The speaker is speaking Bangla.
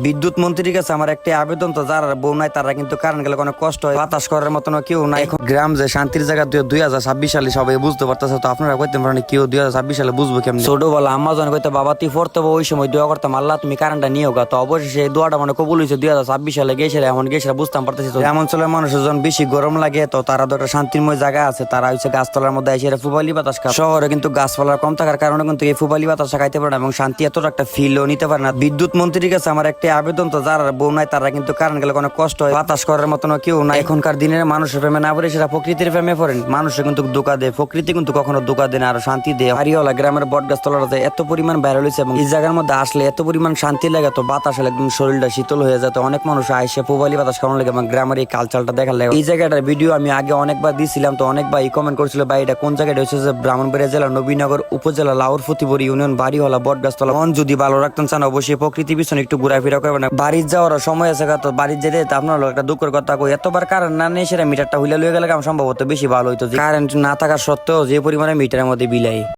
বিদ্যুৎ মন্ত্রীর কাছে আমার একটা আবেদন, তো যারা বউ নাই তারা কিন্তু কারেন্ট গেলে কোনো কষ্ট হয়, বাতাস করার মতন কেউ নাই। এখন গ্রাম যে শান্তির জায়গা 2026 সালে সবাই বুঝতে পারতেছে, তো আপনারা কইতে পারেন কেউ 2026 সালে বুঝবো কেমন। ছোটবেলা আম্মা যখন কইতে বাবা তুই পড়তে ওই সময় দোয়া করতাম আল্লাহ তুমি কারেন্টটা নিও গা, তো অবশ্যই এই দোয়াটা মানে কবুল হয়েছে 2026 সালে গেছে, এমন গেছে বুঝতাম পারতেছি। তো এমন অঞ্চলের মানুষের যখন বেশি গরম লাগে, তো তারা তো একটা শান্তিময় জায়গা আছে, তারা হচ্ছে গাছতলার মধ্যে এসে ফুবালি বাতাস খায়। শহরে কিন্তু গাছপালা কম থাকার কারণে কিন্তু এই ফুবালি বাতাস খাইতে পারে না এবং শান্তি এতটা একটা ফিলও নিতে পারে না। বিদ্যুৎ মন্ত্রীর কাছে আমার একটা আবেদন, তো যারা বউ নাই তারা কিন্তু কারেন্ট গেলে কোনো কষ্ট হয়, বাতাস করার মতন কেউ নাই। এখনকার দিনের মানুষের প্রেমে না পড়ে সেটা প্রকৃতির প্রেমে পড়েন। মানুষের কিন্তু ধোকা দেয়, প্রকৃতি কিন্তু কখনো ধোকা দেয় না, আর শান্তি দেয়। হারিওয়ালা গ্রামের বট গাছ তলাতে এত পরিমাণ ভাইরাল হয়েছে এবং এই জায়গার মধ্যে আসলে এত পরিমাণ শান্তি লাগে, তো বাতাস হলে একদম শরীরটা শীতল হয়ে যায়। তো অনেক মানুষ আইসে পুবালি বাতাস খাওয়ানো লাগে এবং গ্রামের এই কালচারটা দেখার লাগে। এই জায়গাটার ভিডিও আমি আগে অনেকবার দিয়েছিলাম, তো অনেক ভাই কমেন্ট করেছিল ভাই এটা কোন জায়গাটা হচ্ছে, যে ব্রাহ্মণবাড়িয়া জেলা নবীনগর উপজেলা লাউর ফতিপুর ইউনিয়ন বাড়িওয়ালা বট গাছতলা। মন যদি ভালো রাখতেন চান অবশ্যই প্রকৃতি পিছনে একটু ঘোরাফেরা করবেন। বাড়ির যাওয়ার সময় আছে, তো বাড়ির যেতে আপনার একটা দুঃখের কথা কই, এতবার কারেন্ট না নেই সেটা মিটারটা হইলে লয়ে গেলে সম্ভবত বেশি ভালো হইতো। কারেন্ট না থাকা সত্ত্বেও যে পরিমাণে মিটারের মধ্যে বিলাই।